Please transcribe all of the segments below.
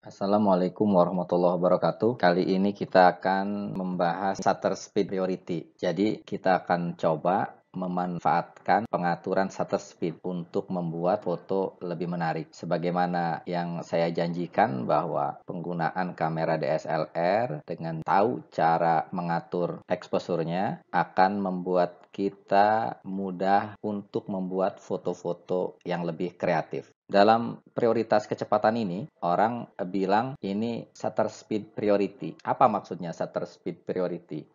Assalamualaikum warahmatullahi wabarakatuh. Kali ini kita akan membahas shutter speed priority. Jadi kita akan coba memanfaatkan pengaturan shutter speed untuk membuat foto lebih menarik. Sebagaimana yang saya janjikan bahwa penggunaan kamera DSLR dengan tahu cara mengatur exposure-nya akan membuat kita mudah untuk membuat foto-foto yang lebih kreatif. Dalam prioritas kecepatan ini, orang bilang ini shutter speed priority. Apa maksudnya shutter speed priority?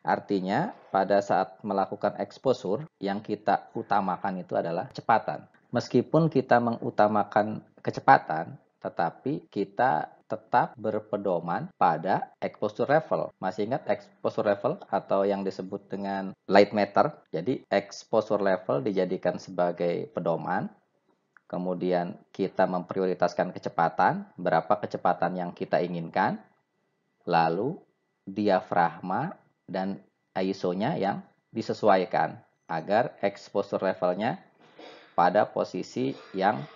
Artinya, pada saat melakukan exposure, yang kita utamakan itu adalah kecepatan. Meskipun kita mengutamakan kecepatan, tetapi kita tetap berpedoman pada exposure level. Masih ingat exposure level atau yang disebut dengan light meter? Jadi, exposure level dijadikan sebagai pedoman. Kemudian kita memprioritaskan kecepatan, berapa kecepatan yang kita inginkan, lalu diafragma dan ISO-nya yang disesuaikan agar exposure levelnya pada posisi yang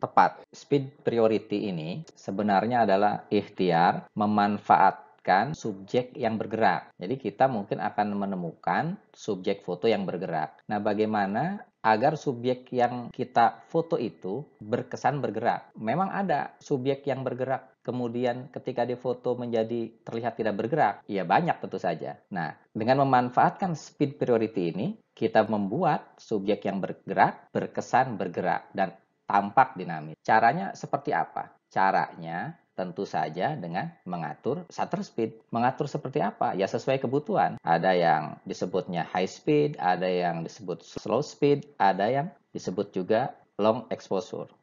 tepat. Speed priority ini sebenarnya adalah ikhtiar memanfaatkan subjek yang bergerak. Jadi kita mungkin akan menemukan subjek foto yang bergerak. Nah, bagaimana agar subjek yang kita foto itu berkesan bergerak? Memang ada subjek yang bergerak, kemudian ketika difoto menjadi terlihat tidak bergerak. Ya banyak tentu saja. Nah, dengan memanfaatkan speed priority ini, kita membuat subjek yang bergerak berkesan bergerak dan tampak dinamis. Caranya seperti apa? Caranya tentu saja dengan mengatur shutter speed. Mengatur seperti apa? Ya sesuai kebutuhan. Ada yang disebutnya high speed, ada yang disebut slow speed, ada yang disebut juga long exposure.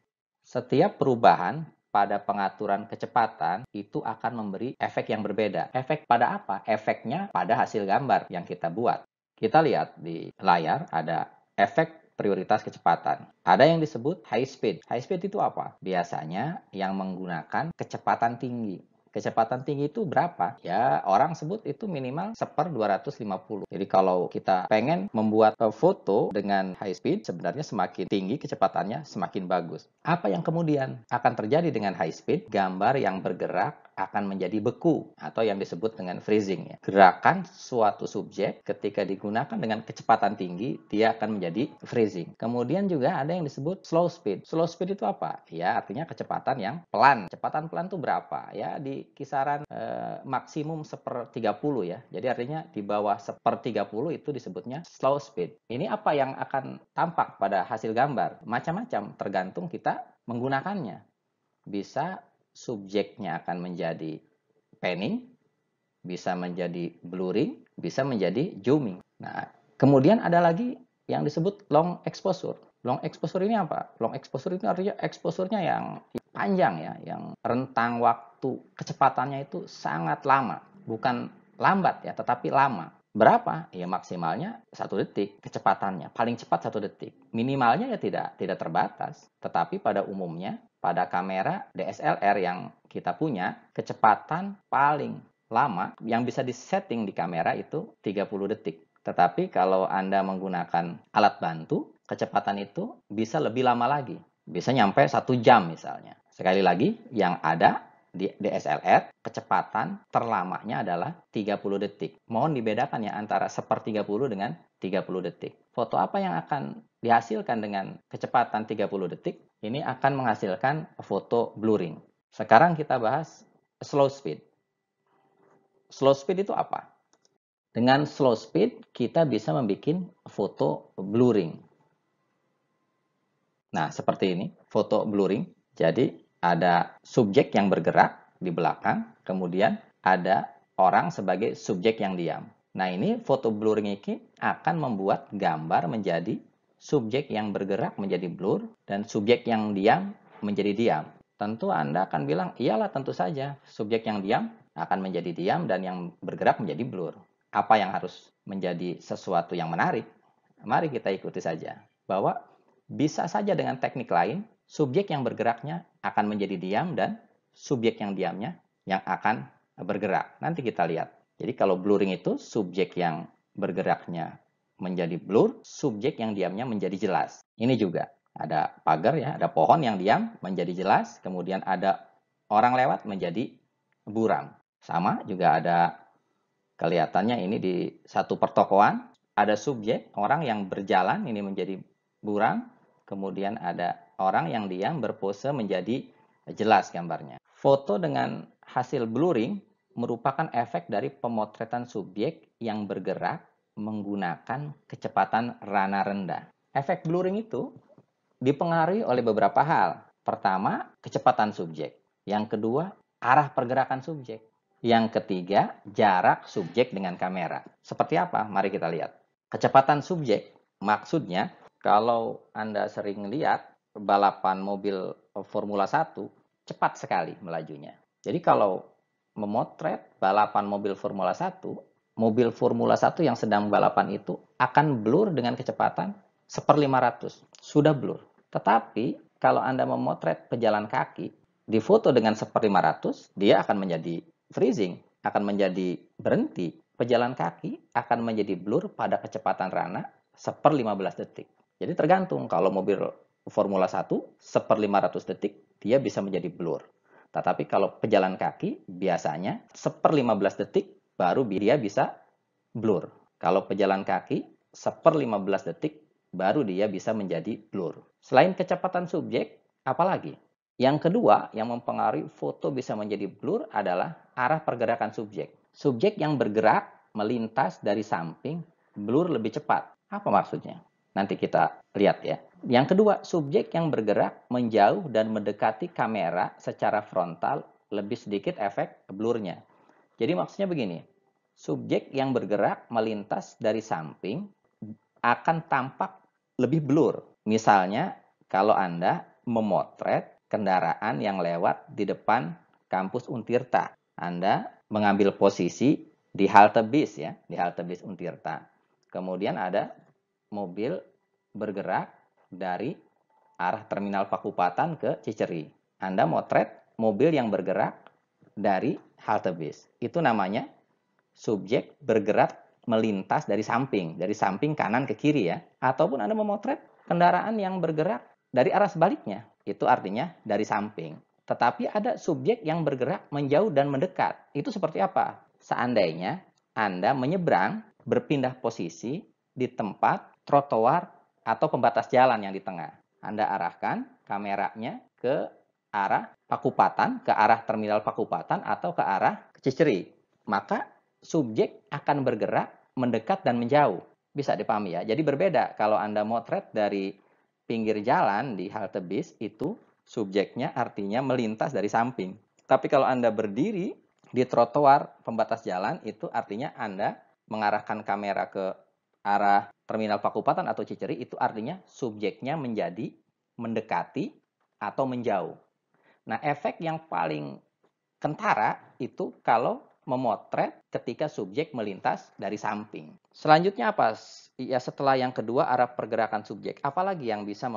Setiap perubahan pada pengaturan kecepatan itu akan memberi efek yang berbeda. Efek pada apa? Efeknya pada hasil gambar yang kita buat. Kita lihat di layar ada efek prioritas kecepatan. Ada yang disebut high speed. High speed itu apa? Biasanya yang menggunakan kecepatan tinggi. Kecepatan tinggi itu berapa? Ya, orang sebut itu minimal 1/250. Jadi kalau kita pengen membuat foto dengan high speed, sebenarnya semakin tinggi kecepatannya, semakin bagus. Apa yang kemudian akan terjadi dengan high speed? Gambar yang bergerak akan menjadi beku atau yang disebut dengan freezing. Ya. Gerakan suatu subjek ketika digunakan dengan kecepatan tinggi, dia akan menjadi freezing. Kemudian juga ada yang disebut slow speed. Slow speed itu apa? Ya, artinya kecepatan yang pelan. Kecepatan pelan itu berapa? Ya, di kisaran maksimum 1/30 ya. Jadi artinya di bawah 1/30 itu disebutnya slow speed. Ini apa yang akan tampak pada hasil gambar? Macam-macam, tergantung kita menggunakannya. Bisa subjeknya akan menjadi panning, bisa menjadi blurring, bisa menjadi zooming. Nah, kemudian ada lagi yang disebut long exposure. Long exposure ini apa? Long exposure itu artinya exposure-nya yang panjang ya, yang rentang waktu kecepatannya itu sangat lama. Bukan lambat ya, tetapi lama. Berapa? Ya maksimalnya 1 detik kecepatannya. Paling cepat 1 detik. Minimalnya ya tidak terbatas. Tetapi pada umumnya, pada kamera DSLR yang kita punya, kecepatan paling lama yang bisa disetting di kamera itu 30 detik. Tetapi kalau Anda menggunakan alat bantu, kecepatan itu bisa lebih lama lagi. Bisa nyampe 1 jam misalnya. Sekali lagi, yang ada di DSLR, kecepatan terlamanya adalah 30 detik. Mohon dibedakan ya antara 1/30 dengan 30 detik. Foto apa yang akan dihasilkan dengan kecepatan 30 detik? Ini akan menghasilkan foto blurring. Sekarang kita bahas slow speed. Slow speed itu apa? Dengan slow speed, kita bisa membuat foto blurring. Nah, seperti ini, foto blurring. Jadi, ada subjek yang bergerak di belakang, kemudian ada orang sebagai subjek yang diam. Nah, ini foto blurring ini akan membuat gambar menjadi subjek yang bergerak menjadi blur, dan subjek yang diam menjadi diam. Tentu Anda akan bilang, iyalah tentu saja, subjek yang diam akan menjadi diam dan yang bergerak menjadi blur. Apa yang harus menjadi sesuatu yang menarik? Mari kita ikuti saja. Bahwa bisa saja dengan teknik lain, subjek yang bergeraknya akan menjadi diam dan subjek yang diamnya yang akan bergerak. Nanti kita lihat. Jadi kalau blurring itu subjek yang bergeraknya menjadi blur, subjek yang diamnya menjadi jelas. Ini juga ada pagar ya, ada pohon yang diam menjadi jelas, kemudian ada orang lewat menjadi buram. Sama juga ada kelihatannya ini di satu pertokoan, ada subjek, orang yang berjalan ini menjadi buram, kemudian ada orang yang diam berpose menjadi jelas gambarnya. Foto dengan hasil blurring merupakan efek dari pemotretan subjek yang bergerak menggunakan kecepatan rana rendah. Efek blurring itu dipengaruhi oleh beberapa hal. Pertama, kecepatan subjek. Yang kedua, arah pergerakan subjek. Yang ketiga, jarak subjek dengan kamera. Seperti apa? Mari kita lihat. Kecepatan subjek, maksudnya kalau Anda sering lihat balapan mobil Formula 1, cepat sekali melajunya. Jadi kalau memotret balapan mobil Formula 1, mobil Formula 1 yang sedang balapan itu akan blur dengan kecepatan 1/500. Sudah blur. Tetapi kalau Anda memotret pejalan kaki, di foto dengan 1/500, dia akan menjadi freezing, akan menjadi berhenti. Pejalan kaki akan menjadi blur pada kecepatan rana 1/15 detik. Jadi tergantung, kalau mobil Formula 1 1/500 detik dia bisa menjadi blur. Tetapi kalau pejalan kaki biasanya 1/15 detik baru dia bisa blur. Kalau pejalan kaki 1/15 detik baru dia bisa menjadi blur. Selain kecepatan subjek, apalagi? Yang kedua yang mempengaruhi foto bisa menjadi blur adalah arah pergerakan subjek. Subjek yang bergerak melintas dari samping blur lebih cepat. Apa maksudnya? Nanti kita lihat ya. Yang kedua, subjek yang bergerak menjauh dan mendekati kamera secara frontal lebih sedikit efek blurnya. Jadi maksudnya begini, subjek yang bergerak melintas dari samping akan tampak lebih blur. Misalnya, kalau Anda memotret kendaraan yang lewat di depan kampus Untirta. Anda mengambil posisi di halte bis ya, di halte bis Untirta. Kemudian ada mobil bergerak dari arah terminal Pakupatan ke Ciceri. Anda motret mobil yang bergerak dari halte bis. Itu namanya subjek bergerak melintas dari samping kanan ke kiri ya. Ataupun Anda memotret kendaraan yang bergerak dari arah sebaliknya. Itu artinya dari samping. Tetapi ada subjek yang bergerak menjauh dan mendekat. Itu seperti apa? Seandainya Anda menyeberang, berpindah posisi di tempat trotoar atau pembatas jalan yang di tengah. Anda arahkan kameranya ke arah Pakupatan, ke arah terminal Pakupatan atau ke arah Ciceri. Maka subjek akan bergerak mendekat dan menjauh. Bisa dipahami ya. Jadi berbeda kalau Anda motret dari pinggir jalan di halte bis, itu subjeknya artinya melintas dari samping. Tapi kalau Anda berdiri di trotoar pembatas jalan, itu artinya Anda mengarahkan kamera ke arah terminal Pakupatan atau Ciceri, itu artinya subjeknya menjadi mendekati atau menjauh. Nah, efek yang paling kentara itu kalau memotret ketika subjek melintas dari samping. Selanjutnya apa? Ya, setelah yang kedua arah pergerakan subjek, apalagi yang bisa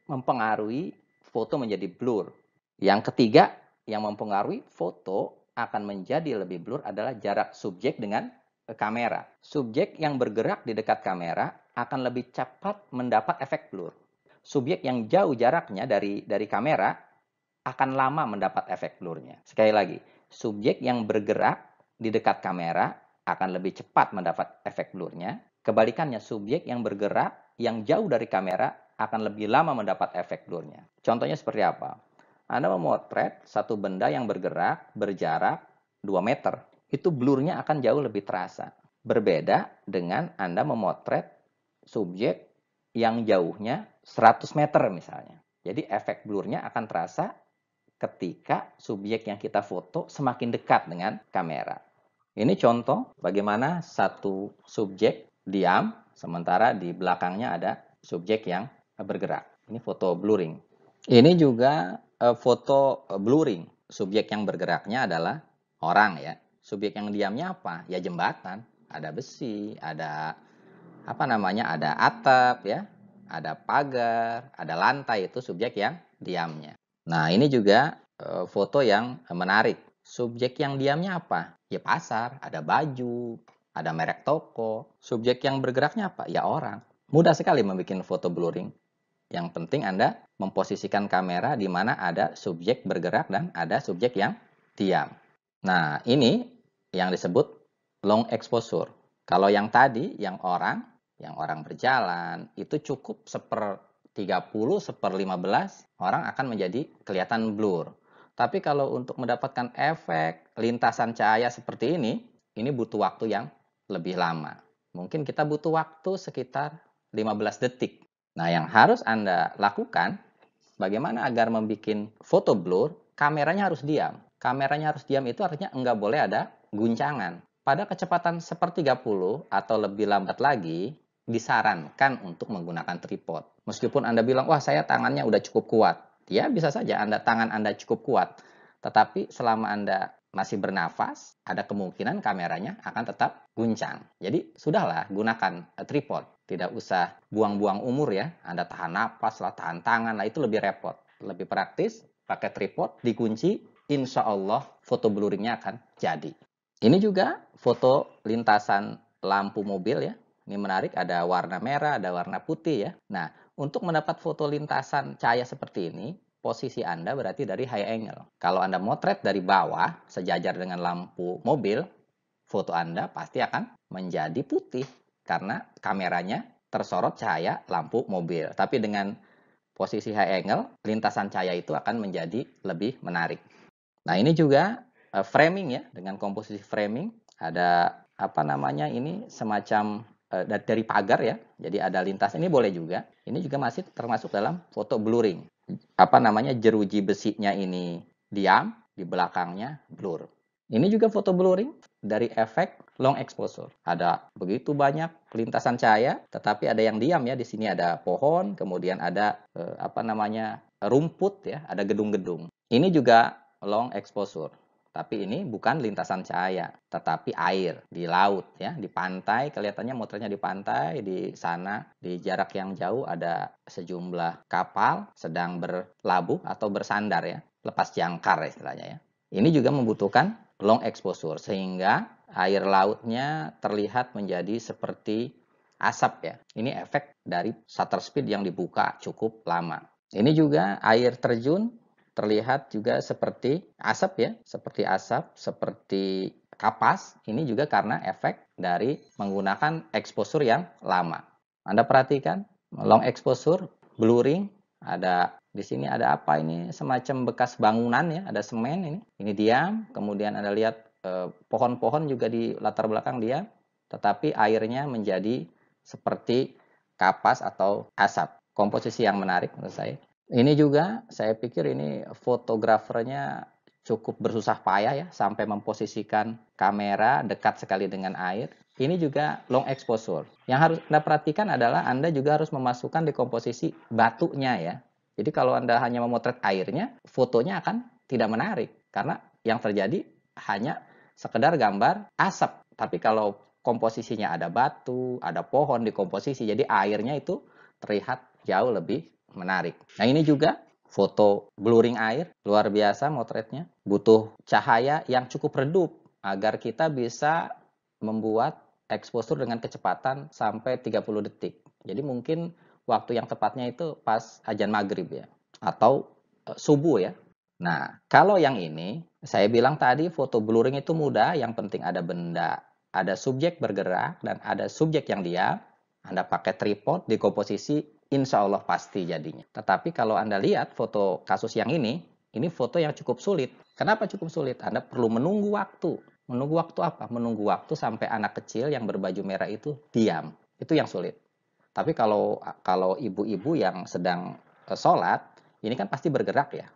mempengaruhi foto menjadi blur? Yang ketiga yang mempengaruhi foto akan menjadi lebih blur adalah jarak subjek dengan kamera. Subjek yang bergerak di dekat kamera akan lebih cepat mendapat efek blur. Subjek yang jauh jaraknya dari kamera akan lama mendapat efek blurnya. Sekali lagi, subjek yang bergerak di dekat kamera akan lebih cepat mendapat efek blurnya. Kebalikannya, subjek yang bergerak yang jauh dari kamera akan lebih lama mendapat efek blurnya. Contohnya seperti apa? Anda memotret satu benda yang bergerak berjarak 2 meter. Itu blurnya akan jauh lebih terasa. Berbeda dengan Anda memotret subjek yang jauhnya 100 meter misalnya. Jadi efek blurnya akan terasa ketika subjek yang kita foto semakin dekat dengan kamera. Ini contoh bagaimana satu subjek diam, sementara di belakangnya ada subjek yang bergerak. Ini foto blurring. Ini juga foto blurring. Subjek yang bergeraknya adalah orang ya. Subjek yang diamnya apa? Ya jembatan. Ada besi, ada ada atap ya, ada pagar, ada lantai, itu subjek yang diamnya. Nah, ini juga foto yang menarik. Subjek yang diamnya apa? Ya pasar, ada baju, ada merek toko. Subjek yang bergeraknya apa? Ya orang. Mudah sekali membuat foto blurring. Yang penting Anda memposisikan kamera di mana ada subjek bergerak dan ada subjek yang diam. Nah, ini yang disebut long exposure. Kalau yang tadi, yang orang berjalan, itu cukup 1/30, 1/15, orang akan menjadi kelihatan blur. Tapi kalau untuk mendapatkan efek lintasan cahaya seperti ini butuh waktu yang lebih lama. Mungkin kita butuh waktu sekitar 15 detik. Nah, yang harus Anda lakukan, bagaimana agar membuat foto blur, kameranya harus diam. Kameranya harus diam itu artinya nggak boleh ada guncangan. Pada kecepatan 1/30 atau lebih lambat lagi, disarankan untuk menggunakan tripod. Meskipun Anda bilang, wah saya tangannya udah cukup kuat. Ya bisa saja tangan Anda cukup kuat. Tetapi selama Anda masih bernafas, ada kemungkinan kameranya akan tetap guncang. Jadi sudahlah gunakan tripod. Tidak usah buang-buang umur ya. Anda tahan napas lah, tahan tangan lah, itu lebih repot. Lebih praktis, pakai tripod, dikunci, insya Allah foto blurringnya akan jadi. Ini juga foto lintasan lampu mobil ya. Ini menarik, ada warna merah, ada warna putih ya. Nah, untuk mendapat foto lintasan cahaya seperti ini, posisi Anda berarti dari high angle. Kalau Anda motret dari bawah, sejajar dengan lampu mobil, foto Anda pasti akan menjadi putih karena kameranya tersorot cahaya lampu mobil. Tapi dengan posisi high angle, lintasan cahaya itu akan menjadi lebih menarik. Nah, ini juga framing ya, dengan komposisi framing ada apa namanya ini semacam dari pagar ya. Jadi ada lintas, ini boleh juga. Ini juga masih termasuk dalam foto blurring. Apa namanya jeruji besinya ini diam, di belakangnya blur. Ini juga foto blurring dari efek long exposure. Ada begitu banyak lintasan cahaya, tetapi ada yang diam ya. Di sini ada pohon, kemudian ada apa namanya rumput ya, ada gedung-gedung. Ini juga long exposure. Tapi ini bukan lintasan cahaya, tetapi air di laut ya, di pantai, kelihatannya motretnya di pantai, di sana di jarak yang jauh ada sejumlah kapal sedang berlabuh atau bersandar ya, lepas jangkar istilahnya ya. Ini juga membutuhkan long exposure sehingga air lautnya terlihat menjadi seperti asap ya. Ini efek dari shutter speed yang dibuka cukup lama. Ini juga air terjun terlihat juga seperti asap ya, seperti kapas. Ini juga karena efek dari menggunakan exposure yang lama. Anda perhatikan long exposure, blurring, ada di sini ada apa ini semacam bekas bangunan ya, ada semen ini. Ini diam, kemudian Anda lihat pohon-pohon juga di latar belakang diam, tetapi airnya menjadi seperti kapas atau asap. Komposisi yang menarik menurut saya. Ini juga saya pikir ini fotografernya cukup bersusah payah ya sampai memposisikan kamera dekat sekali dengan air. Ini juga long exposure. Yang harus Anda perhatikan adalah Anda juga harus memasukkan di komposisi batunya ya. Jadi kalau Anda hanya memotret airnya, fotonya akan tidak menarik karena yang terjadi hanya sekedar gambar asap. Tapi kalau komposisinya ada batu, ada pohon di komposisi, jadi airnya itu terlihat jauh lebih menarik. Nah, ini juga foto blurring air, luar biasa motretnya. Butuh cahaya yang cukup redup agar kita bisa membuat exposure dengan kecepatan sampai 30 detik. Jadi mungkin waktu yang tepatnya itu pas azan maghrib ya, atau subuh ya. Nah, kalau yang ini, saya bilang tadi foto blurring itu mudah, yang penting ada benda, ada subjek bergerak, dan ada subjek yang diam. Anda pakai tripod di komposisi, insya Allah pasti jadinya. Tetapi kalau Anda lihat foto kasus yang ini foto yang cukup sulit. Kenapa cukup sulit? Anda perlu menunggu waktu. Menunggu waktu apa? Menunggu waktu sampai anak kecil yang berbaju merah itu diam. Itu yang sulit. Tapi kalau ibu-ibu yang sedang sholat, ini kan pasti bergerak ya.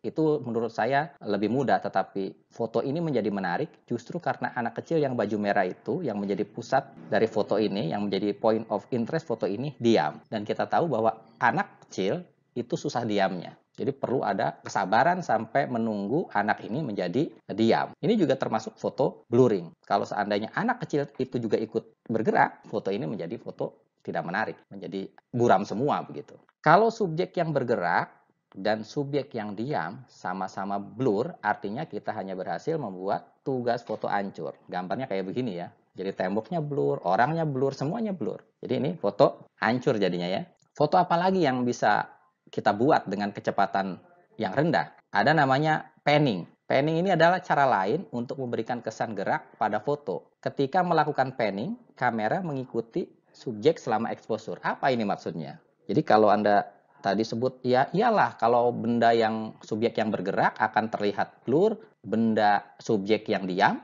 Itu menurut saya lebih mudah, tetapi foto ini menjadi menarik justru karena anak kecil yang baju merah itu yang menjadi pusat dari foto ini, yang menjadi point of interest foto ini diam. Dan kita tahu bahwa anak kecil itu susah diamnya. Jadi perlu ada kesabaran sampai menunggu anak ini menjadi diam. Ini juga termasuk foto blurring. Kalau seandainya anak kecil itu juga ikut bergerak, foto ini menjadi foto tidak menarik, menjadi buram semua begitu. Kalau subjek yang bergerak dan subjek yang diam sama-sama blur, artinya kita hanya berhasil membuat tugas foto hancur. Gambarnya kayak begini ya. Jadi temboknya blur, orangnya blur, semuanya blur. Jadi ini foto hancur jadinya ya. Foto apa lagi yang bisa kita buat dengan kecepatan yang rendah. Ada namanya panning. Panning ini adalah cara lain untuk memberikan kesan gerak pada foto. Ketika melakukan panning, kamera mengikuti subjek selama exposure. Apa ini maksudnya? Jadi kalau Anda tadi sebut, ya iyalah kalau benda yang subjek yang bergerak akan terlihat blur, benda subjek yang diam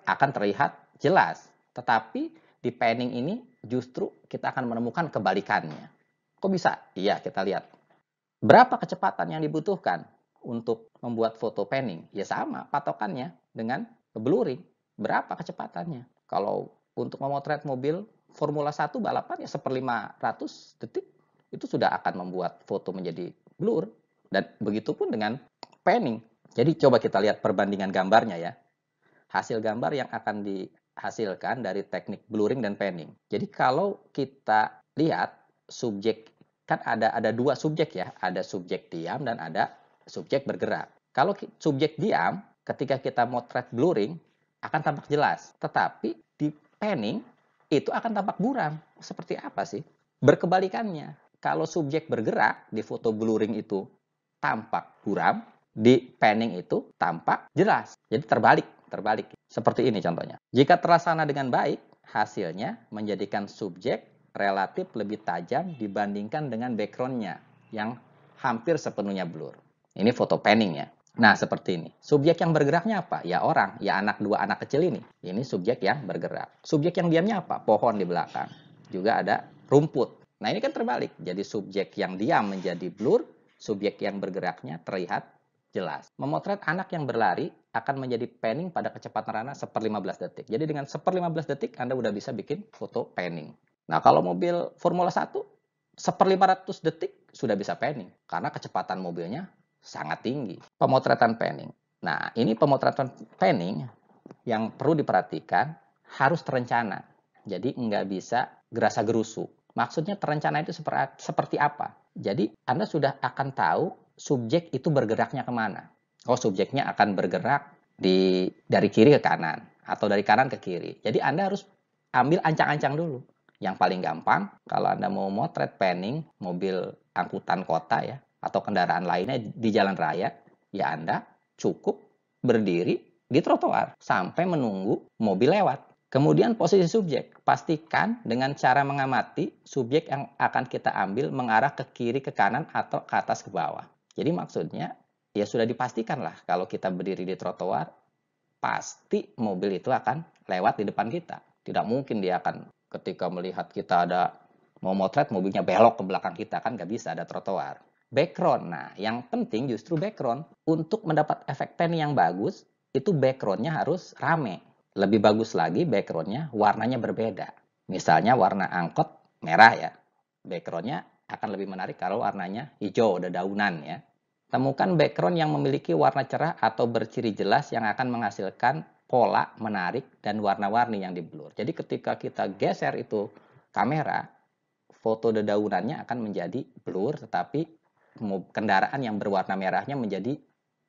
akan terlihat jelas. Tetapi di panning ini justru kita akan menemukan kebalikannya. Kok bisa? Iya, kita lihat. Berapa kecepatan yang dibutuhkan untuk membuat foto panning? Ya sama patokannya dengan blurring. Berapa kecepatannya? Kalau untuk memotret mobil Formula 1 balapan ya 1/500 detik itu sudah akan membuat foto menjadi blur. Dan begitu pun dengan panning. Jadi coba kita lihat perbandingan gambarnya ya. Hasil gambar yang akan dihasilkan dari teknik blurring dan panning. Jadi kalau kita lihat subjek, kan ada dua subjek ya, ada subjek diam dan ada subjek bergerak. Kalau subjek diam, ketika kita motret blurring akan tampak jelas, tetapi di panning itu akan tampak buram. Seperti apa sih? Berkebalikannya, kalau subjek bergerak di foto blurring itu tampak buram, di panning itu tampak jelas. Jadi terbalik. Seperti ini contohnya. Jika terlaksana dengan baik, hasilnya menjadikan subjek relatif lebih tajam dibandingkan dengan background-nya yang hampir sepenuhnya blur. Ini foto panning ya. Nah, seperti ini. Subjek yang bergeraknya apa? Ya orang, ya dua anak kecil ini. Ini subjek yang bergerak. Subjek yang diamnya apa? Pohon di belakang. Juga ada rumput. Nah, ini kan terbalik. Jadi subjek yang diam menjadi blur, subjek yang bergeraknya terlihat jelas. Memotret anak yang berlari akan menjadi panning pada kecepatan rana 1/15 detik. Jadi dengan 1/15 detik Anda udah bisa bikin foto panning. Nah, kalau mobil Formula 1 1/500 detik sudah bisa panning karena kecepatan mobilnya sangat tinggi. Pemotretan panning. Nah, ini pemotretan panning yang perlu diperhatikan harus terencana. Jadi nggak bisa gerasa-gerusu. Maksudnya terencana itu seperti apa? Jadi Anda sudah akan tahu subjek itu bergeraknya kemana. Oh, subjeknya akan bergerak dari kiri ke kanan atau dari kanan ke kiri. Jadi Anda harus ambil ancang-ancang dulu. Yang paling gampang kalau Anda mau motret panning mobil angkutan kota ya atau kendaraan lainnya di jalan raya, ya Anda cukup berdiri di trotoar sampai menunggu mobil lewat. Kemudian posisi subjek, pastikan dengan cara mengamati subjek yang akan kita ambil mengarah ke kiri, ke kanan, atau ke atas, ke bawah. Jadi maksudnya, ya sudah dipastikan lah kalau kita berdiri di trotoar, pasti mobil itu akan lewat di depan kita. Tidak mungkin dia akan ketika melihat kita ada mau motret, mobilnya belok ke belakang kita, kan nggak bisa, ada trotoar. Background, nah yang penting justru background. Untuk mendapat efek panning yang bagus, itu backgroundnya harus rame. Lebih bagus lagi backgroundnya warnanya berbeda. Misalnya warna angkot merah ya. Backgroundnya akan lebih menarik kalau warnanya hijau, dedaunan ya. Temukan background yang memiliki warna cerah atau berciri jelas yang akan menghasilkan pola menarik dan warna-warni yang di-blur. Jadi ketika kita geser itu kamera, foto dedaunannya akan menjadi blur, tetapi kendaraan yang berwarna merahnya menjadi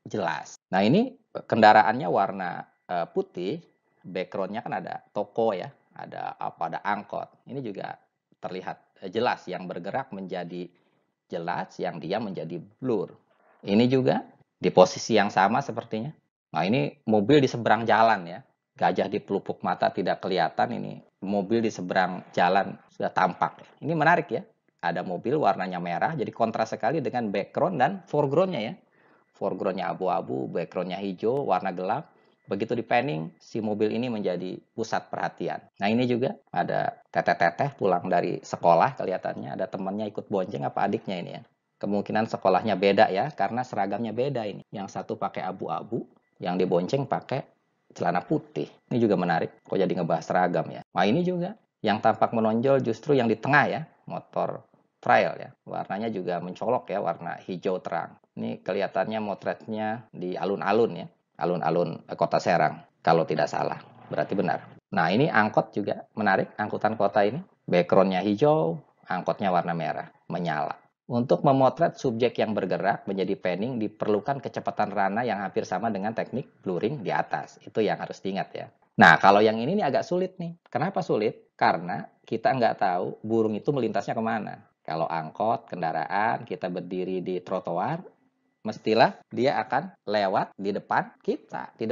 jelas. Nah ini kendaraannya warna putih, backgroundnya kan ada toko ya, ada angkot. Ini juga terlihat jelas, yang bergerak menjadi jelas, yang diam menjadi blur. Ini juga di posisi yang sama sepertinya. Nah ini mobil di seberang jalan ya, gajah di pelupuk mata tidak kelihatan, ini mobil di seberang jalan sudah tampak. Ini menarik ya, ada mobil warnanya merah, jadi kontras sekali dengan background dan foregroundnya ya. Foregroundnya abu-abu, backgroundnya hijau, warna gelap. Begitu di panning, si mobil ini menjadi pusat perhatian. Nah ini juga ada teteh-teteh pulang dari sekolah kelihatannya. Ada temannya ikut bonceng apa adiknya ini ya. Kemungkinan sekolahnya beda ya, karena seragamnya beda ini. Yang satu pakai abu-abu, yang dibonceng pakai celana putih. Ini juga menarik, kok jadi ngebahas seragam ya. Nah ini juga, yang tampak menonjol justru yang di tengah ya, motor trail ya. Warnanya juga mencolok ya, warna hijau terang. Ini kelihatannya motretnya di alun-alun ya. Alun-alun kota Serang, kalau tidak salah. Berarti benar. Nah ini angkot juga menarik, angkutan kota ini. Backgroundnya hijau, angkotnya warna merah, menyala. Untuk memotret subjek yang bergerak menjadi panning diperlukan kecepatan rana yang hampir sama dengan teknik blurring di atas. Itu yang harus diingat ya. Nah kalau yang ini nih agak sulit nih. Kenapa sulit? Karena kita nggak tahu burung itu melintasnya kemana. Kalau angkot, kendaraan, kita berdiri di trotoar, mestilah dia akan lewat di depan kita, di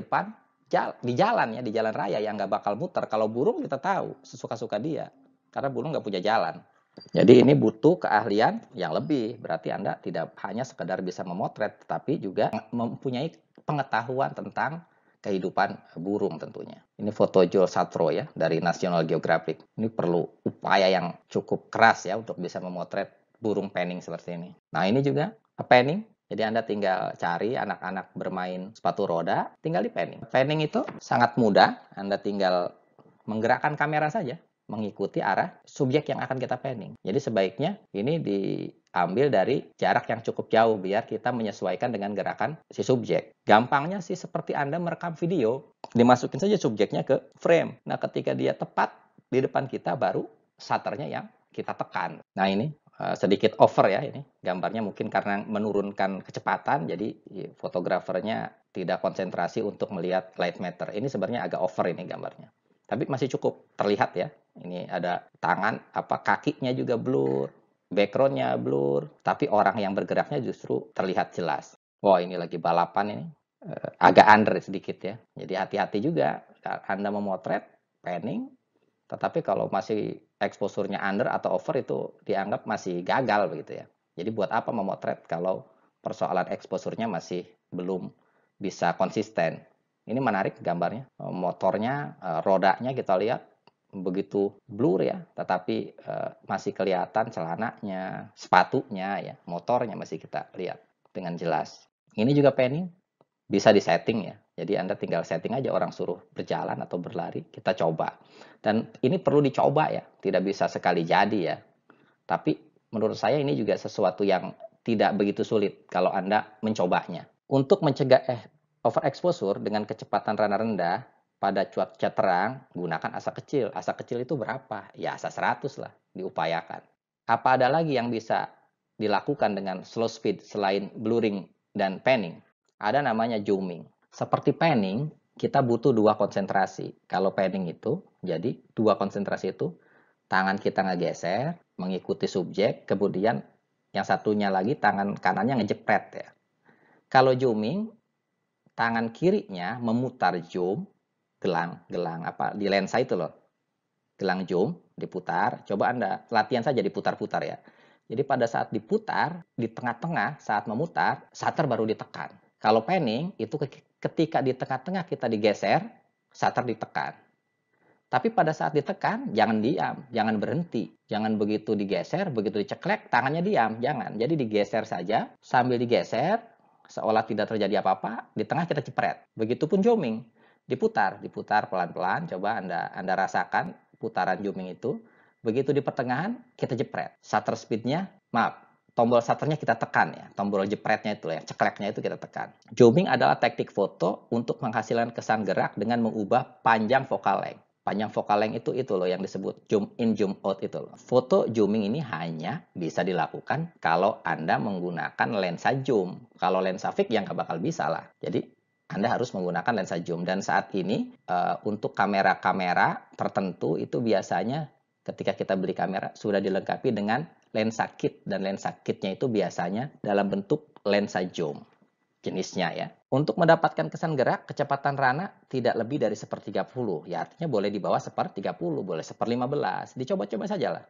jalan ya, di jalan raya yang nggak bakal muter. Kalau burung kita tahu sesuka-suka dia, karena burung nggak punya jalan. Jadi ini butuh keahlian yang lebih. Berarti Anda tidak hanya sekedar bisa memotret, tetapi juga mempunyai pengetahuan tentang kehidupan burung tentunya. Ini foto Jules Satro ya dari National Geographic. Ini perlu upaya yang cukup keras ya untuk bisa memotret burung penning seperti ini. Nah ini juga penning. Jadi Anda tinggal cari anak-anak bermain sepatu roda, tinggal di penning. Penning itu sangat mudah. Anda tinggal menggerakkan kamera saja, mengikuti arah subjek yang akan kita panning. Jadi sebaiknya ini diambil dari jarak yang cukup jauh biar kita menyesuaikan dengan gerakan si subjek. Gampangnya sih seperti Anda merekam video, dimasukin saja subjeknya ke frame. Nah, ketika dia tepat di depan kita baru shutternya yang kita tekan. Nah, ini sedikit over ya ini gambarnya, mungkin karena menurunkan kecepatan jadi fotografernya tidak konsentrasi untuk melihat light matter. Ini sebenarnya agak over ini gambarnya. Tapi masih cukup terlihat ya. Ini ada tangan, kakinya juga blur, backgroundnya blur, tapi orang yang bergeraknya justru terlihat jelas. Wah, ini lagi balapan ini. Agak under sedikit ya. Jadi hati-hati juga Anda memotret, panning, tetapi kalau masih eksposurnya under atau over itu dianggap masih gagal begitu ya. Jadi buat apa memotret kalau persoalan eksposurnya masih belum bisa konsisten. Ini menarik gambarnya. Motornya, rodanya kita lihat begitu blur ya, tetapi masih kelihatan celananya, sepatunya ya, motornya masih kita lihat dengan jelas. Ini juga panning, bisa disetting ya. Jadi Anda tinggal setting aja orang suruh berjalan atau berlari, kita coba. Dan ini perlu dicoba ya, tidak bisa sekali jadi ya. Tapi menurut saya ini juga sesuatu yang tidak begitu sulit kalau Anda mencobanya. Untuk mencegah overexposure dengan kecepatan rana rendah pada cuaca terang, gunakan asa kecil. Asa kecil itu berapa? Ya asa 100 lah, diupayakan. Apa ada lagi yang bisa dilakukan dengan slow speed selain blurring dan panning? Ada namanya zooming. Seperti panning, kita butuh dua konsentrasi. Kalau panning itu, jadi dua konsentrasi itu, tangan kita ngegeser, mengikuti subjek, kemudian yang satunya lagi tangan kanannya ngejepret ya. Kalau zooming, tangan kirinya memutar zoom, gelang di lensa itu loh. Gelang zoom diputar, coba Anda latihan saja diputar-putar ya. Jadi pada saat diputar, di tengah-tengah saat memutar, shutter baru ditekan. Kalau panning itu ketika di tengah-tengah kita digeser, shutter ditekan. Tapi pada saat ditekan, jangan diam, jangan berhenti. Jangan begitu digeser, begitu diceklek, tangannya diam. Jangan. Jadi digeser saja, sambil digeser, seolah tidak terjadi apa-apa, di tengah kita cepret. Begitupun zooming. Diputar pelan-pelan. Coba Anda rasakan putaran zooming itu. Begitu di pertengahan, kita jepret. Shutter speednya, tombol shutternya kita tekan ya. Tombol jepretnya itu ya, cekleknya itu kita tekan. Zooming adalah teknik foto untuk menghasilkan kesan gerak dengan mengubah panjang focal length. Panjang focal length itu loh yang disebut zoom in, zoom out itu loh. Foto zooming ini hanya bisa dilakukan kalau Anda menggunakan lensa zoom. Kalau lensa fix ya nggak bakal bisa lah. Jadi Anda harus menggunakan lensa zoom. Dan saat ini untuk kamera-kamera tertentu itu biasanya ketika kita beli kamera sudah dilengkapi dengan lensa kit. Dan lensa kitnya itu biasanya dalam bentuk lensa zoom jenisnya ya. Untuk mendapatkan kesan gerak, kecepatan rana tidak lebih dari 1/30. Ya artinya boleh di bawah 1/30, boleh 1/15. Dicoba-coba saja lah.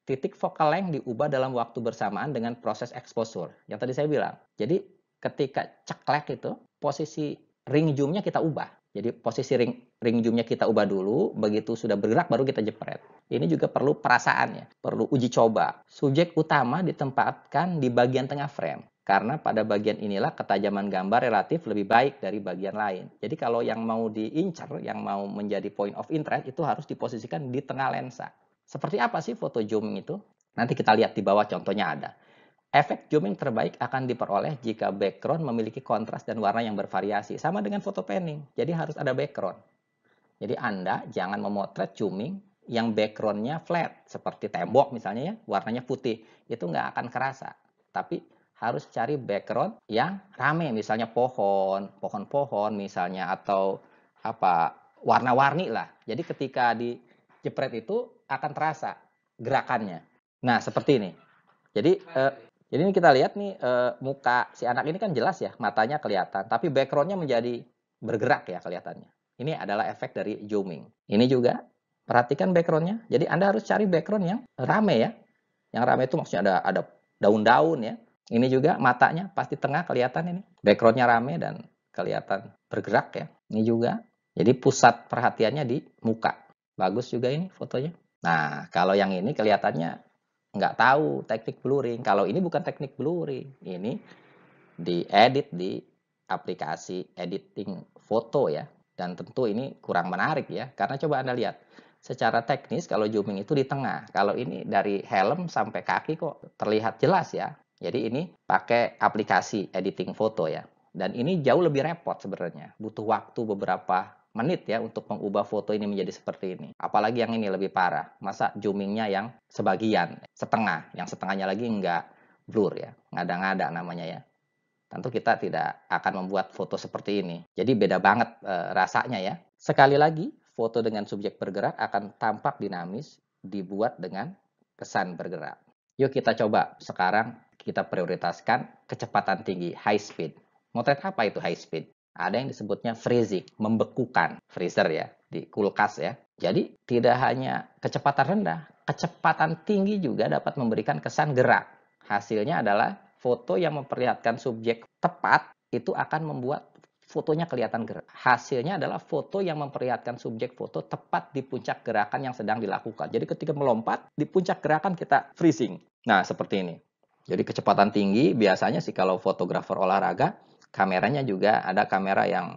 Titik focal length diubah dalam waktu bersamaan dengan proses exposure. Yang tadi saya bilang. Jadi ketika ceklek itu, posisi ring zoom-nya kita ubah. Jadi posisi ring zoom-nya kita ubah dulu, begitu sudah bergerak baru kita jepret. Ini juga perlu perasaan ya, perlu uji coba. Subjek utama ditempatkan di bagian tengah frame. Karena pada bagian inilah ketajaman gambar relatif lebih baik dari bagian lain. Jadi kalau yang mau diincar, yang mau menjadi point of interest, itu harus diposisikan di tengah lensa. Seperti apa sih foto zooming itu? Nanti kita lihat di bawah contohnya ada. Efek zooming terbaik akan diperoleh jika background memiliki kontras dan warna yang bervariasi. Sama dengan foto panning, jadi harus ada background. Jadi Anda jangan memotret zooming yang backgroundnya flat, seperti tembok misalnya ya, warnanya putih. Itu nggak akan kerasa. Tapi harus cari background yang rame, misalnya pohon-pohon misalnya, atau warna-warni lah. Jadi ketika di jepret itu akan terasa gerakannya. Nah, seperti ini. Jadi, jadi ini kita lihat nih, muka si anak ini kan jelas ya, matanya kelihatan, tapi background-nya menjadi bergerak ya kelihatannya. Ini adalah efek dari zooming. Ini juga, perhatikan background-nya. Jadi Anda harus cari background yang rame ya. Yang rame itu maksudnya ada daun-daun ya. Ini juga matanya pas di tengah kelihatan ini. Background-nya rame dan kelihatan bergerak ya. Ini juga. Jadi pusat perhatiannya di muka. Bagus juga ini fotonya. Nah, kalau yang ini kelihatannya nggak tahu teknik blurring. Kalau ini bukan teknik blurring, ini diedit di aplikasi editing foto ya. Dan tentu ini kurang menarik ya, karena coba Anda lihat, secara teknis kalau zooming itu di tengah. Kalau ini dari helm sampai kaki kok terlihat jelas ya. Jadi ini pakai aplikasi editing foto ya. Dan ini jauh lebih repot sebenarnya. Butuh waktu beberapa menit ya untuk mengubah foto ini menjadi seperti ini. Apalagi yang ini lebih parah. Masa zoomingnya yang sebagian, setengah. Yang setengahnya lagi nggak blur ya. Ngada-ngada namanya ya. Tentu kita tidak akan membuat foto seperti ini. Jadi beda banget rasanya ya. Sekali lagi, foto dengan subjek bergerak akan tampak dinamis dibuat dengan kesan bergerak. Yuk kita coba sekarang kita prioritaskan kecepatan tinggi, high speed. Motret apa itu high speed? Ada yang disebutnya freezing, membekukan, freezer ya, di kulkas ya. Jadi tidak hanya kecepatan rendah, kecepatan tinggi juga dapat memberikan kesan gerak. Hasilnya adalah foto yang memperlihatkan subjek tepat itu akan membuat fotonya kelihatan gerak. Hasilnya adalah foto yang memperlihatkan subjek foto tepat di puncak gerakan yang sedang dilakukan. Jadi ketika melompat, di puncak gerakan kita freezing. Nah, seperti ini. Jadi kecepatan tinggi biasanya sih kalau fotografer olahraga, kameranya juga ada kamera yang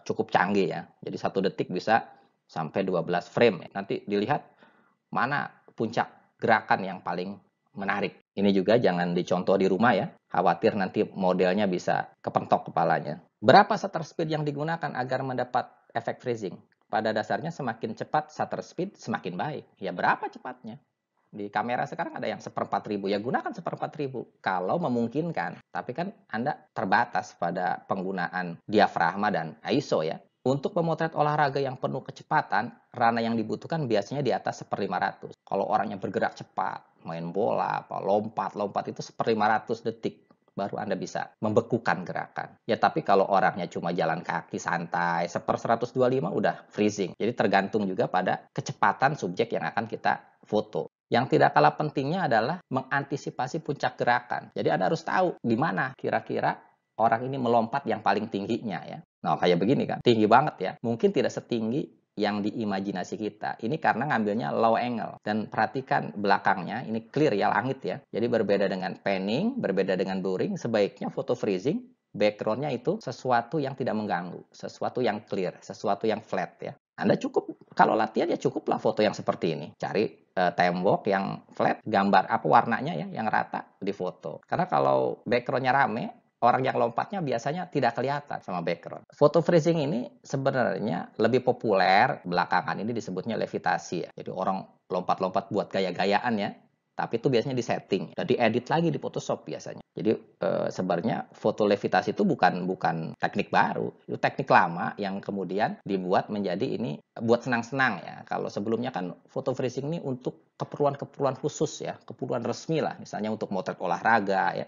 cukup canggih ya. Jadi 1 detik bisa sampai 12 frame. Nanti dilihat mana puncak gerakan yang paling menarik. Ini juga jangan dicontoh di rumah ya. Khawatir nanti modelnya bisa kepentok kepalanya. Berapa shutter speed yang digunakan agar mendapat efek freezing? Pada dasarnya semakin cepat shutter speed semakin baik. Ya berapa cepatnya? Di kamera sekarang ada yang 1/4.000, ya gunakan 1/4.000 kalau memungkinkan. Tapi kan Anda terbatas pada penggunaan diafragma dan ISO ya. Untuk memotret olahraga yang penuh kecepatan, ranah yang dibutuhkan biasanya di atas 1/500. Kalau orang yang bergerak cepat, main bola, lompat itu 1/500 detik baru Anda bisa membekukan gerakan. Ya tapi kalau orangnya cuma jalan kaki santai, 1/125 udah freezing. Jadi tergantung juga pada kecepatan subjek yang akan kita foto. Yang tidak kalah pentingnya adalah mengantisipasi puncak gerakan. Jadi Anda harus tahu di mana kira-kira orang ini melompat yang paling tingginya ya. Nah, kayak begini kan, tinggi banget ya. Mungkin tidak setinggi yang diimajinasi kita. Ini karena ngambilnya low angle. Dan perhatikan belakangnya, ini clear ya, langit ya. Jadi berbeda dengan panning, berbeda dengan blurring, sebaiknya foto freezing, background-nya itu sesuatu yang tidak mengganggu, sesuatu yang clear, sesuatu yang flat ya. Anda cukup, kalau latihan ya cukuplah foto yang seperti ini. Cari tembok yang flat, gambar apa warnanya ya, yang rata, di foto. Karena kalau background-nya rame, orang yang lompatnya biasanya tidak kelihatan sama background. Foto freezing ini sebenarnya lebih populer belakangan ini disebutnya levitasi ya. Jadi orang lompat-lompat buat gaya-gayaan ya. Tapi itu biasanya disetting dan diedit lagi di Photoshop biasanya. Jadi sebenarnya foto levitasi itu bukan teknik baru, itu teknik lama yang kemudian dibuat menjadi ini buat senang-senang ya. Kalau sebelumnya kan foto freezing ini untuk keperluan-keperluan khusus ya, keperluan resmi lah, misalnya untuk motret olahraga ya.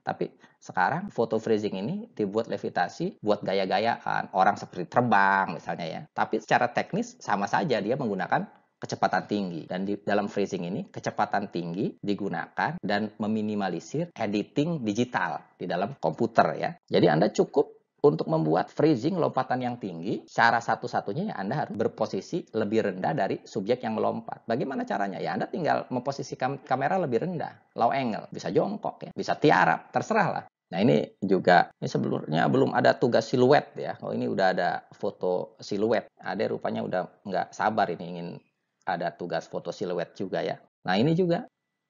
Tapi sekarang foto freezing ini dibuat levitasi buat gaya-gayaan, orang seperti terbang misalnya ya. Tapi secara teknis sama saja dia menggunakan kecepatan tinggi. Dan di dalam freezing ini kecepatan tinggi digunakan dan meminimalisir editing digital di dalam komputer ya. Jadi Anda cukup untuk membuat freezing lompatan yang tinggi, cara satu-satunya ya Anda harus berposisi lebih rendah dari subjek yang melompat. Bagaimana caranya? Ya Anda tinggal memposisikan kamera lebih rendah, low angle, bisa jongkok ya, bisa tiarap, terserah lah. Nah ini juga, ini sebelumnya belum ada tugas siluet ya. Oh ini udah ada foto siluet. Ada rupanya udah nggak sabar ini ingin ada tugas foto siluet juga ya. Nah ini juga,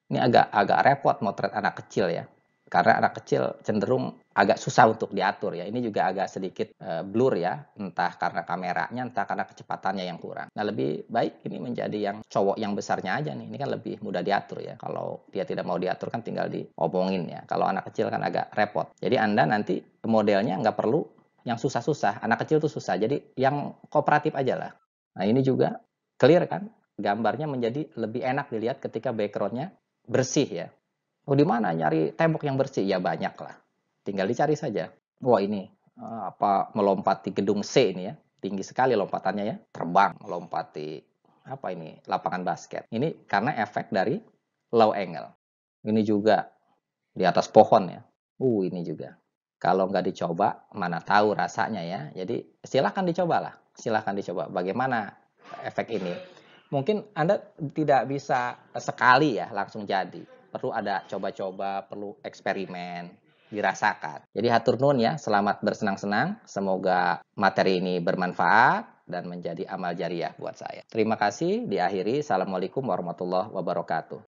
ini agak repot motret anak kecil ya. Karena anak kecil cenderung agak susah untuk diatur ya. Ini juga agak sedikit blur ya, entah karena kameranya, entah karena kecepatannya yang kurang. Nah lebih baik ini menjadi yang cowok yang besarnya aja nih. Ini kan lebih mudah diatur ya. Kalau dia tidak mau diatur kan tinggal diomongin ya. Kalau anak kecil kan agak repot. Jadi Anda nanti modelnya nggak perlu yang susah-susah. Anak kecil tuh susah. Jadi yang kooperatif aja lah. Nah ini juga clear kan? Gambarnya menjadi lebih enak dilihat ketika backgroundnya bersih ya. Oh, di mana nyari tembok yang bersih? Ya banyak lah. Tinggal dicari saja. Wah ini apa melompati gedung C ini ya. Tinggi sekali lompatannya ya. Terbang melompati apa ini lapangan basket. Ini karena efek dari low angle. Ini juga di atas pohon ya. Ini juga. Kalau nggak dicoba, mana tahu rasanya ya. Jadi silahkan dicobalah. Silahkan dicoba. Bagaimana efek ini? Mungkin Anda tidak bisa sekali ya langsung jadi. Perlu ada coba-coba, perlu eksperimen, dirasakan. Jadi hatur nuhun ya, selamat bersenang-senang. Semoga materi ini bermanfaat dan menjadi amal jariah buat saya. Terima kasih, diakhiri. Assalamualaikum warahmatullahi wabarakatuh.